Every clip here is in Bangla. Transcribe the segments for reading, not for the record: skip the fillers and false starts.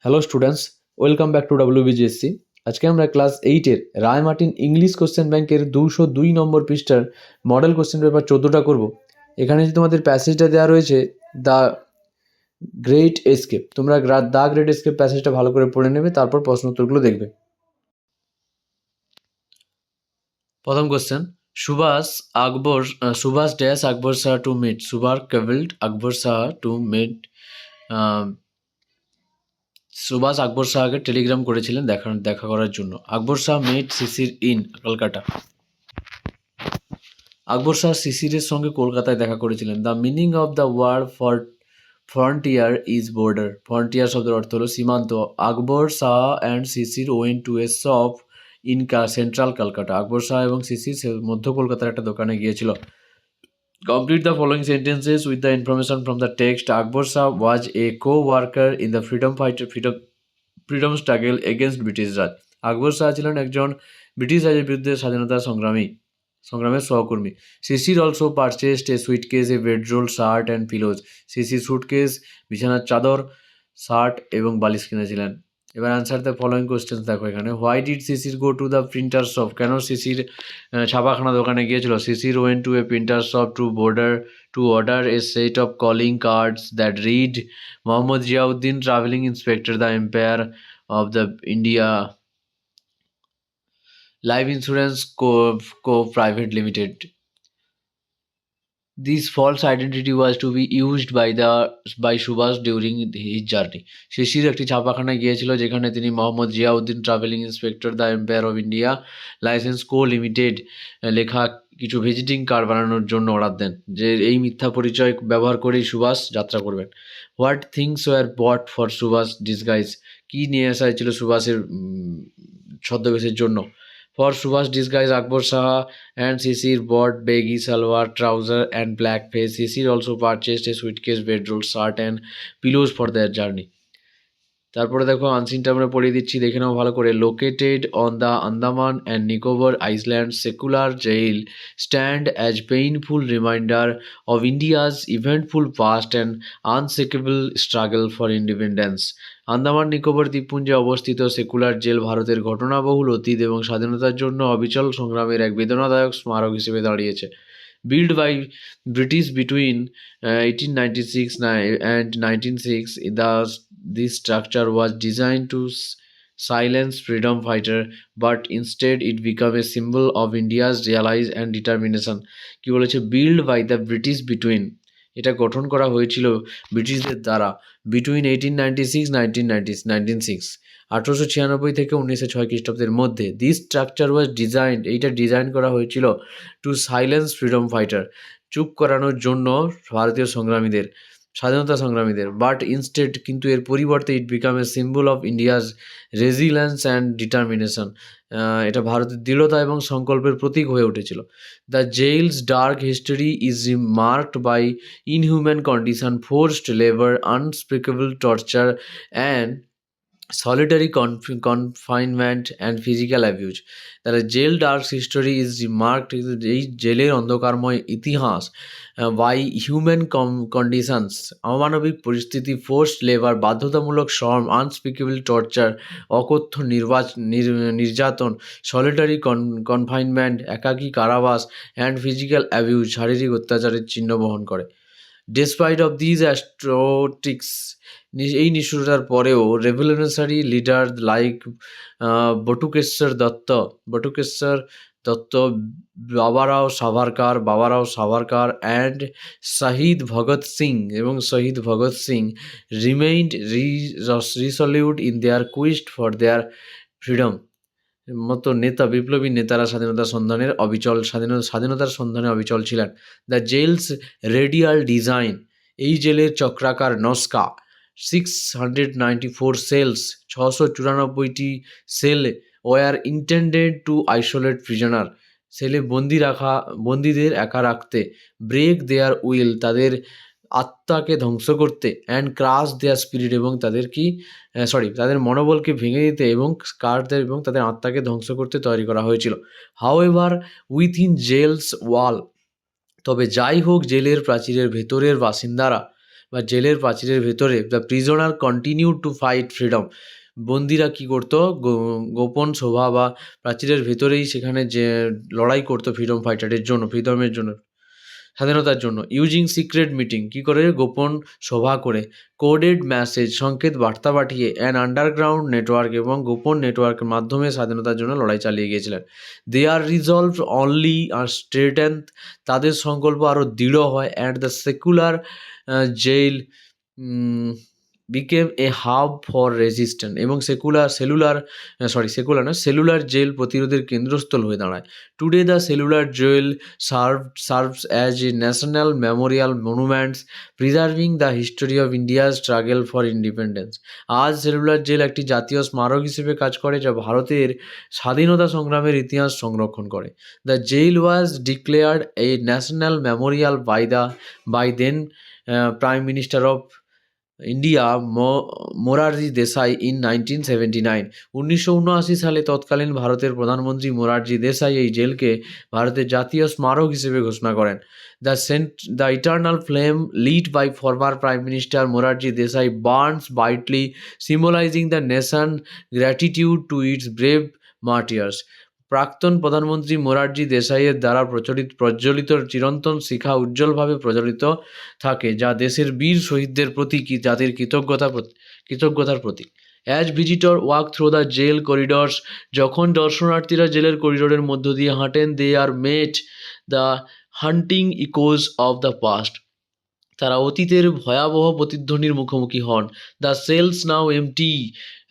Hello students, welcome back to WBGSC। আজকে আমরা ক্লাস 8-এর রায় মার্টিন ইংলিশ কোশ্চেন ব্যাংকের 202 নম্বর পৃষ্ঠার মডেল কোশ্চেন পেপার 14টা করব। এখানে যে তোমাদের প্যাসেজটা দেওয়া রয়েছে দ্য গ্রেট এসকেপ, তোমরা দ্য গ্রেট এসকেপ প্যাসেজটা ভালো করে পড়ে নেবে, তারপর প্রশ্ন উত্তরগুলো দেখবে। প্রথম question, Subhas dash Akbar Shah to meet Subhas cabled Akbar Shah to meet Subhas Akbar শাহকে টেলিগ্রাম করেছিলেন দেখা করার জন্য। আকবর শাহ মেট সিসির ইন কলকাতা। আকবর শাহ সিসিরের সঙ্গে কলকাতায় দেখা করেছিলেন। The meaning of the word frontier is border. Frontier শব্দের অর্থ হলো সীমান্ত। Akbar Shah and Sisir went to a shop in central Kolkata. Akbar Shah এবং সিসির মধ্য কলকাতার একটা দোকানে গিয়েছিল। Complete the following sentences with the information from the text. Akbar Shah was a co-worker in the freedom struggle against British Raj. আকবর শাহ ছিলেন একজন ব্রিটিশ রাজের বিরুদ্ধে স্বাধীনতা সংগ্রামের সহকর্মী। Sisir also purchased a suitcase, a bedroll, shirt and pillows. সিসি সুটকেস, বিছানার চাদর, শার্ট এবং বালিশ কিনেছিলেন। এবার অ্যান্সার দ্য ফলোয়িং কোয়েশ্চেন দেখো এখানে। Why did Sisir go to the printer shop? কেন সিসির ছাপাখানা দোকানে গিয়েছিল? Sisir went to a printer shop to order a set of calling cards that read Mohammad Ziauddin travelling inspector, the empire of the India Life Insurance Co. Private Limited. This false identity was to be used by Subhash during his journey. শিশির একটি ছাপাখানায় গিয়েছিল যেখানে তিনি Mohammad Ziauddin travelling inspector, the empire of India licence co limited লেখা কিছু ভিজিটিং কার্ড বানানোর জন্য অর্ডার দেন, যে এই মিথ্যা পরিচয় ব্যবহার করেই সুভাষ যাত্রা করবেন। What things were bought for Subhas disguise? কী নিয়ে আসা হয়েছিল সুভাষের ছদ্মবেশের জন্য? For Subhash disguise, Akbar Shah and Sisir bought baggy salwar trouser and black face. Sisir also purchased a suitcase, bedroll, shirt and pillows for their journey. তারপরে দেখো আনসিনটা আমরা পড়িয়ে দিচ্ছি, দেখে নাও ভালো করে। Located on the Andaman and Nicobar island, Cellular Jail stand as painful reminder of India's eventful past and unshakable struggle for independence. Andaman Nicobar দ্বীপপুঞ্জে অবস্থিত সেকুলার জেল ভারতের ঘটনাবহুল অতীত এবং স্বাধীনতার জন্য অবিচল সংগ্রামের এক বেদনাদায়ক স্মারক হিসেবে দাঁড়িয়েছে। Built by British between 1896 and 1906, this structure was designed to silence freedom fighter, but instead it became a symbol of India's realize and determination. কি বলেছে? built by the British between, এটা গঠন করা হয়েছিল ব্রিটিশদের দ্বারা বিটুইন 1896 1896 থেকে 1906 খ্রিস্টাব্দের মধ্যে। দিস স্ট্রাকচার ওয়াজ ডিজাইনড, এইটা ডিজাইন করা হয়েছিল টু সাইলেন্স ফ্রিডম ফাইটার, চুপ করানোর জন্য ভারতীয় স্বাধীনতা সংগ্রামীদের। বাট ইনস্টেড, কিন্তু এর পরিবর্তে, it became a symbol of India's resilience and determination, এটা ভারতের দৃঢ়তা এবং সংকল্পের প্রতীক হয়ে উঠেছিল। The jail's dark history is marked by inhuman condition, forced labour, unspeakable torture and solitary confinement and physical abuse. তাহলে jail dark history is marked, এই জেলের অন্ধকারময় ইতিহাস, বাই হিউম্যান কন্ডিশনস, অমানবিক পরিস্থিতি, ফোর্সড লেবার, বাধ্যতামূলক শ্রম, আনস্পিকেবল টর্চার, অকথ্য নির্যাতন, সলিটারি কনফাইনমেন্ট, একাকী কারাবাস, অ্যান্ড ফিজিক্যাল অ্যাবিউজ, শারীরিক অত্যাচারের চিহ্ন বহন করে। ডেসপাইট অফ দিজ অ্যাস্ট্রোটিক্স, এই নিষ্ঠুরতার পরেও revolutionary leader like Batukeshwar Dutt, Babarao Savarkar and Shaheed Bhagat Singh remained resolute in their quest for their freedom মতো বিপ্লবী নেতারা স্বাধীনতার সন্ধানে অবিচল ছিলেন। দ্য জেলস রেডিয়াল ডিজাইন, এই জেলের চক্রাকার নস্কা, 694 সেলস, 694টি cell, were intended to isolate prisoner, সেলে বন্দীদের একা রাখতে, ব্রেক দেয়ার উইল, তাদের আত্মাকে ধ্বংস করতে, অ্যান্ড ক্রাশ দেয়ার স্পিরিট, এবং তাদের মনোবলকে ভেঙে দিতে এবং তাদের আত্মাকে ধ্বংস করতে তৈরি করা হয়েছিল। হাউএভার উইথিন জেলস ওয়াল, তবে যাই হোক জেলের প্রাচীরের ভেতরের বাসিন্দারা বা জেলের প্রাচীরের ভেতরে the prisoner continue to fight freedom. বন্দিরা কী করতো, গোপন সভা বা প্রাচীরের ভেতরেই সেখানে যে লড়াই করতো ফ্রিডম ফাইটারের জন্য, ফ্রিডমের জন্য, স্বাধীনতার জন্য। ইউজিং সিক্রেট মিটিং, কী করে, গোপন সভা করে, কোডেড মেসেজ, সংকেত বার্তা পাঠিয়ে, অ্যান আন্ডারগ্রাউন্ড নেটওয়ার্ক, এবং গোপন নেটওয়ার্কের মাধ্যমে স্বাধীনতার জন্য লড়াই চালিয়ে গিয়েছিলেন। দে আর রিজলভ অনলি আর স্ট্রেটেন, তাদের সংকল্প আরও দৃঢ় হয়। And the cellular jail became a hub for resistant, এবং সেলুলার জেল প্রতিরোধের কেন্দ্রস্থল হয়ে দাঁড়ায়। Today the cellular jail serves as a national memorial monuments preserving the history of ইন্ডিয়ার স্ট্রাগল ফর ইন্ডিপেন্ডেন্স। আজ সেলুলার জেল একটি জাতীয় স্মারক হিসেবে কাজ করে, যা ভারতের স্বাধীনতা সংগ্রামের ইতিহাস সংরক্ষণ করে। The jail was declared a national memorial by then prime minister of India Morarji Desai in 1979। 1979 সালে তৎকালীন ভারতের প্রধানমন্ত্রী মোরারজি দেশাই এই জেলকে ভারতের জাতীয় স্মারক হিসেবে ঘোষণা করেন। The eternal flame lead by former prime minister Morarji Desai burns brightly, symbolising the nation gratitude to its brave martyrs. প্রাক্তন প্রধানমন্ত্রী মোরারজি দেশাইয়ের দ্বারা প্রজ্বলিত চিরন্তন শিখা উজ্জ্বলভাবে প্রজ্বলিত থাকে, যা দেশের বীর শহীদদের প্রতি জাতির কৃতজ্ঞতার প্রতীক। As visitor walk through the jail corridors, যখন দর্শনার্থীরা জেলের করিডোরের মধ্য দিয়ে হাঁটেন, they are met the haunting echoes of the past, তারা অতীতের ভয়াবহ প্রতিধ্বনির মুখোমুখি হন। দ্য সেলস নাও এমটি,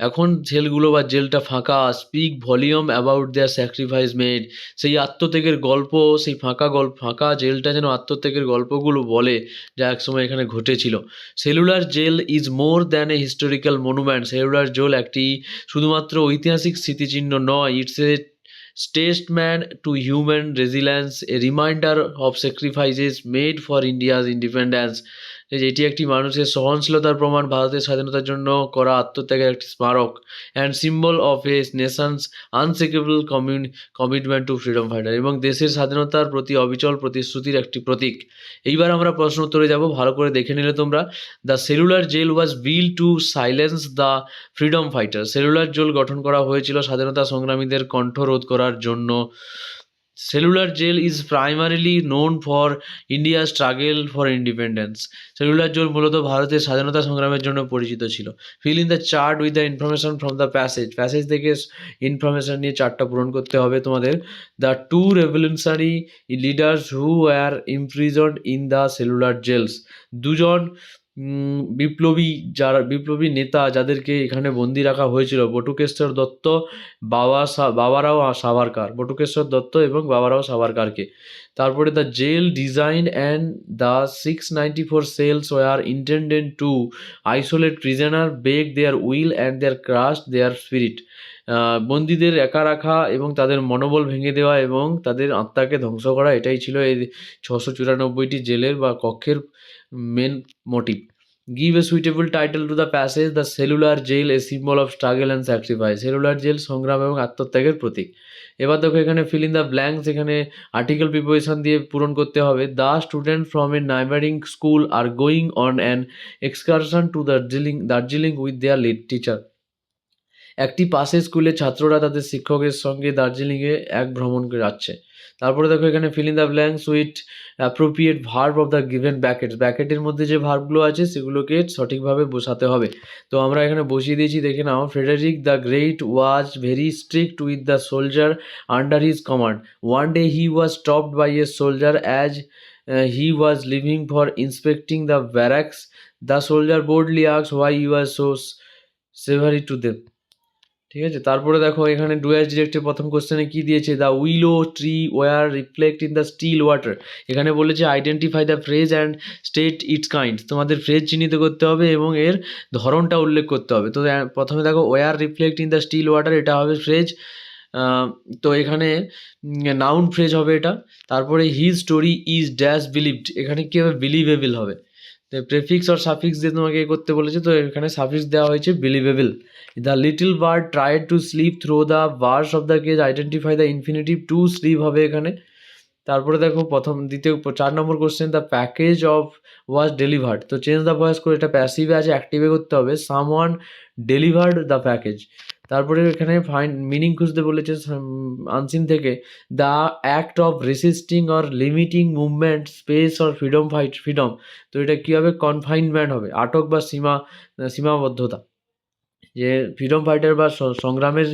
এখন সেলগুলো বা জেলটা ফাঁকা। Speak volume about their sacrifice made, সেই আত্মত্যাগের গল্প, সেই ফাঁকা জেলটা যেন আত্মত্যাগের গল্পগুলো বলে, যা একসময় এখানে ঘটেছিল। Cellular jail is more than a historical monument, cellular jail একটি শুধুমাত্র ঐতিহাসিক স্মৃতিচিহ্ন নয়, it's a testament to human resilience, a reminder of sacrifices made for India's independence, এটি একটি মানুষের সহনশীলতার প্রমাণ, ভারতের স্বাধীনতার জন্য করা আত্মত্যাগের একটি স্মারক, and symbol of a nation's unshakable commitment to freedom fighter, এবং দেশের স্বাধীনতার প্রতি অবিচল প্রতিশ্রুতির একটি প্রতীক। এইবার আমরা প্রশ্ন উত্তরে যাব, ভালো করে দেখে নিলে তোমরা। The cellular jail was build to silence the freedom fighter, cellular jail গঠন করা হয়েছিল স্বাধীনতা সংগ্রামীদের কণ্ঠ রোধ করার জন্য। Cellular jail is primarily known for India struggle for independence, cellular jail মূলত ভারতের স্বাধীনতা সংগ্রামের জন্য পরিচিত ছিল। Fill in the chart with the information from the passage থেকে ইনফরমেশন নিয়ে চার্টটা পূরণ করতে হবে তোমাদের। The two revolutionary leaders who were imprisoned in the cellular জেলস, দুজন বিপ্লবী নেতা যাদেরকে এখানে বন্দি রাখা হয়েছিল, বটুকেশ্বর দত্ত, বটুকেশ্বর দত্ত এবং বাবারাও সাভারকারকে। তারপরে the jail design and the 694 cells were intended to isolate prisoner, break their will and their crush their spirit, বন্দীদের একা রাখা এবং তাদের মনোবল ভেঙে দেওয়া এবং তাদের আত্মাকে ধ্বংস করা, এটাই ছিল এই 694টি জেলের বা কক্ষের main motive. Give a suitable title to the passage, the cellular jail a symbol of struggle and sacrifice, cellular jail সংগ্রাম এবং আত্মত্যাগের প্রতীক। এবার দেখো এখানে ফিল ইন দ্য ব্ল্যাঙ্কস, এখানে আর্টিকেল প্রিপোজিশন দিয়ে পূরণ করতে হবে। The student from a neighbouring school are going on an excursion to Darjeeling with their lead teacher, একটি পাশের স্কুলের ছাত্ররা তাদের শিক্ষকের সঙ্গে দার্জিলিংয়ে এক ভ্রমণ যাচ্ছে। তারপরে দেখো এখানে fill in the blanks with appropriate verb of the given ব্র্যাকেটের মধ্যে যে ভার্বগুলো আছে সেগুলোকে সঠিকভাবে বসাতে হবে। তো আমরা এখানে বসিয়ে দিয়েছি, দেখে নাও। Frederick the great was very strict with the soldier under his command, one day he was stopped by a soldier as he was leaving for inspecting the barracks, the soldier boldly asked why you are so severe to them. ঠিক আছে, তারপরে দেখো এখানে ডু অ্যাজ ডিরেক্টের প্রথম কোশ্চেনে কী দিয়েছে, the willow tree were reflect in the still water, এখানে বলেছে identify the phrase and state its kind, তোমাদের ফ্রেজ চিহ্নিত করতে হবে এবং এর ধরনটা উল্লেখ করতে হবে। তো প্রথমে দেখো were reflect in the still water, এটা হবে ফ্রেজ, তো এখানে নাউন ফ্রেজ হবে এটা। তারপরে his story is dash believed, এখানে কী হবে, বিলিভেবল হবে। তো প্রেফিক্স আর সাফিক্স দিয়ে তোমাকে করতে বলেছে, তো এখানে সাফিক্স দেওয়া হয়েছে believable. The little bird tried to slip through the bars of the cage, identify the infinitive to slip হবে এখানে। তারপরে দেখো দ্বিতীয় 4 নম্বর question, the package of was delivered. তো চেঞ্জ দ্য ভয়েস করে এটা প্যাসিভে আছে, অ্যাক্টিভে করতে হবে, সামওয়ান ডেলিভার্ড দ্য প্যাকেজ। তারপরে এখানে ফাইন্ড মিনিং খুঁজতে বলেছে আনসিন থেকে, the act of resisting or limiting movement, space or freedom. তো এটা কী হবে? কনফাইনমেন্ট হবে, আটক বা সীমাবদ্ধতা। যে ফ্রিডম ফাইটার বা সংগ্রামের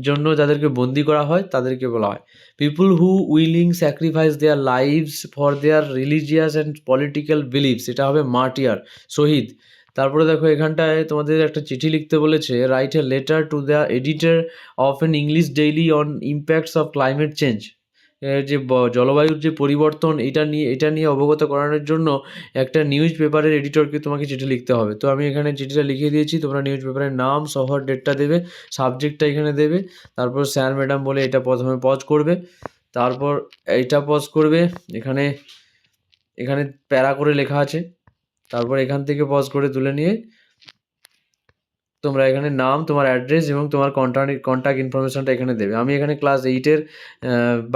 জন্য যাদেরকে বন্দি করা হয় তাদেরকে বলা হয় people who willing sacrifice their lives for their religious and political beliefs, এটা হবে মার্টিয়ার, শহীদ। তারপরে দেখো এখানটায় তোমাদের একটা চিঠি লিখতে বলেছে, write a letter to the editor of an English daily on impacts of climate change. যে জলবায়ুর যে পরিবর্তন এটা নিয়ে অবগত করানোর জন্য একটা নিউজ পেপারের এডিটরকে তোমাকে চিঠি লিখতে হবে। তো আমি এখানে চিঠিটা লিখে দিয়েছি, তোমরা নিউজ পেপারের নাম, শহর, ডেটটা দেবে, সাবজেক্টটা এখানে দেবে, তারপর স্যার ম্যাডাম বলে এটা প্রথমে পজ করবে, তারপর এইটা পজ করবে, এখানে এখানে প্যারা করে লেখা আছে, তারপর এখান থেকে পজ করে তুলে নিয়ে তোমরা এখানে নাম, তোমার অ্যাড্রেস এবং তোমার কন্ট্যাক্ট ইনফরমেশনটা এখানে দেবে। আমি এখানে ক্লাস 8-এর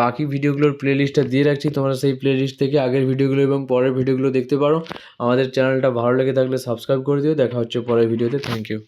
বাকি ভিডিওগুলোর প্লেলিস্টটা দিয়ে রাখছি, তোমরা সেই প্লেলিস্ট থেকে আগের ভিডিওগুলো এবং পরের ভিডিওগুলো দেখতে পারো। আমাদের চ্যানেলটা ভালো লেগে থাকলে সাবস্ক্রাইব করে দিও। দেখা হচ্ছে পরের ভিডিওতে। Thank you.